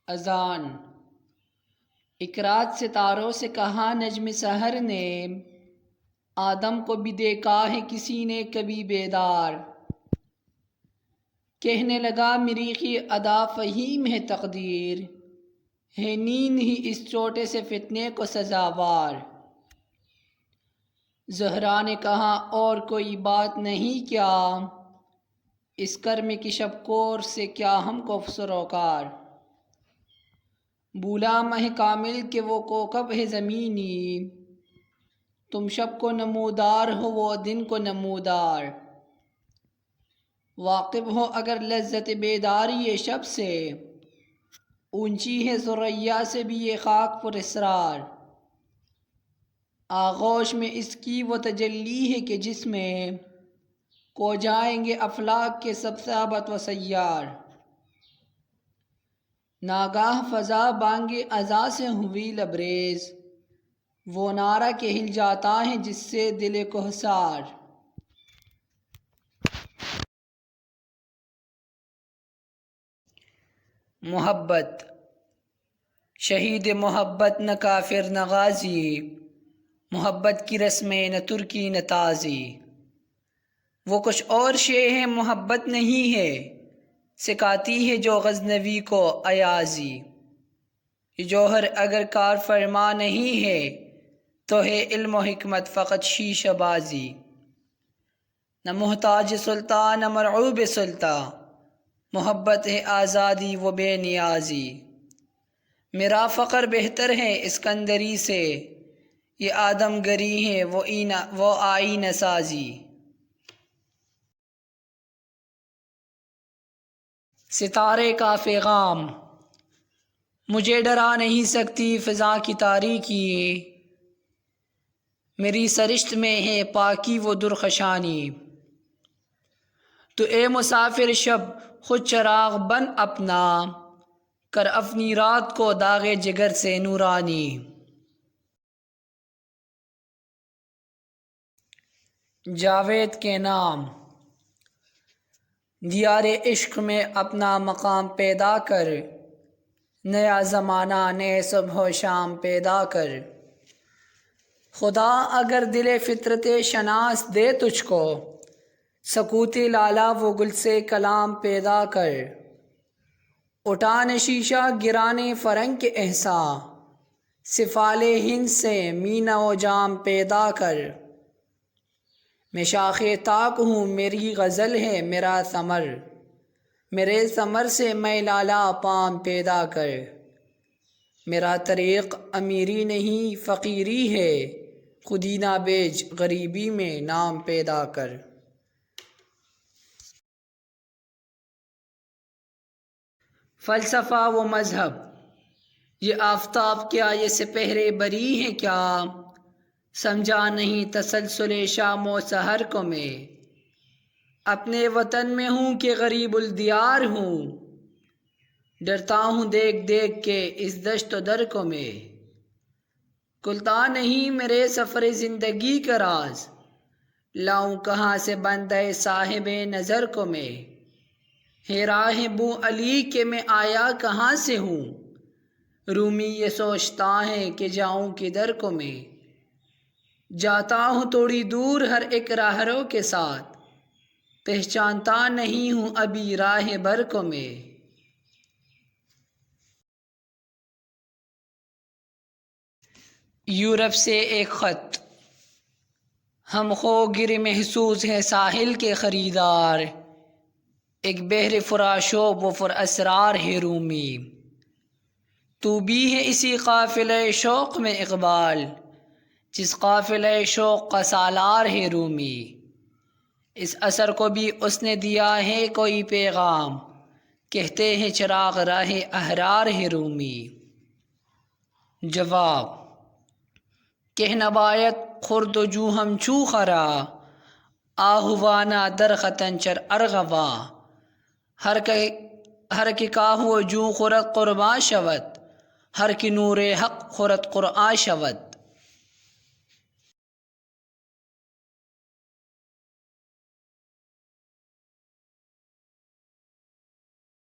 اذان۔ ایک رات ستاروں سے کہا نجم سحر نے، آدم کو بھی دیکھا ہے کسی نے کبھی بیدار۔ کہنے لگا مریخی ادا فہیم ہے تقدیر، ہے نیند ہی اس چھوٹے سے فتنے کو سزاوار۔ زہرا نے کہا اور کوئی بات نہیں کیا، اس کرم کی شب کور سے کیا ہم کو سروکار۔ بولا مہ کامل کہ وہ کوکب ہے زمینی، تم شب کو نمودار ہو وہ دن کو نمودار۔ واقف ہو اگر لذت بیداری یہ شب سے، اونچی ہے ثریا سے بھی یہ خاک پر اسرار۔ آغوش میں اس کی وہ تجلی ہے کہ جس میں کھو جائیں گے افلاک کے سب ثابت و سیار۔ ناگاہ فضا بانگے اذاں سے ہوئی لبریز، وہ نعرہ کہ ہل جاتا ہے جس سے دل کوہسار۔ محبت۔ شہید محبت نہ کافر نہ غازی، محبت کی رسمیں نہ ترکی نہ تازی۔ وہ کچھ اور شے ہے محبت نہیں ہے، سکھاتی ہے جو غزنوی کو ایازی۔ یہ جوہر اگر کار فرما نہیں ہے، تو ہے علم و حکمت فقط شیشہ بازی۔ نہ محتاج سلطان نہ مرعوب سلطان، محبت ہے آزادی و بے نیازی۔ میرا فقر بہتر ہے اسکندری سے، یہ آدم گری ہے وہ آئینہ سازی۔ ستارے کا پیغام۔ مجھے ڈرا نہیں سکتی فضا کی تاریکی، میری سرشت میں ہے پاکی و درخشانی۔ تو اے مسافر شب خود چراغ بن اپنا، کر اپنی رات کو داغ جگر سے نورانی۔ جاوید کے نام۔ دیار عشق میں اپنا مقام پیدا کر، نیا زمانہ نئے صبح و شام پیدا کر۔ خدا اگر دل فطرت شناس دے تجھ کو، سکوت لالا وہ گل سے کلام پیدا کر۔ اٹھانے شیشہ گرانے فرنگ کے احساں، سفال ہند سے مینا و جام پیدا کر۔ میں شاخ طاق ہوں میری غزل ہے میرا ثمر، میرے ثمر سے میں لالا پام پیدا کر۔ میرا طریق امیری نہیں فقیری ہے، خودی نہ بیچ غریبی میں نام پیدا کر۔ فلسفہ و مذہب۔ یہ آفتاب کیا یہ سپہرے بری ہے کیا، سمجھا نہیں تسلسل شام و سحر کو میں۔ اپنے وطن میں ہوں کہ غریب الدیار ہوں، ڈرتا ہوں دیکھ دیکھ کے اس دشت و در کو میں۔ کھلتا نہیں میرے سفر زندگی کا راز، لاؤں کہاں سے بندہ صاحب نظر کو میں۔ ہے راہ بو علی کہ میں آیا کہاں سے ہوں، رومی یہ سوچتا ہے کہ جاؤں کدھر کو میں۔ جاتا ہوں تھوڑی دور ہر ایک راہرو کے ساتھ، پہچانتا نہیں ہوں ابھی راہ بر کو میں۔ یورپ سے ایک خط۔ ہم خو گر محسوس ہے ساحل کے خریدار، ایک بحر فراشوب و پر اسرار ہے رومی۔ تو بھی ہے اسی قافلہ شوق میں اقبال، جس قافلہ شوق کا سالار ہے رومی۔ اس اثر کو بھی اس نے دیا ہے کوئی پیغام، کہتے ہیں چراغ راہ احرار ہے رومی۔ جواب۔ کہنا باید خورد و جو ہم چو خرا، آہوانا درختن چر ارغوا۔ ہر کہ کاہو جو خورد قربا شود، ہر کہ نور حق خورد قرآن شود۔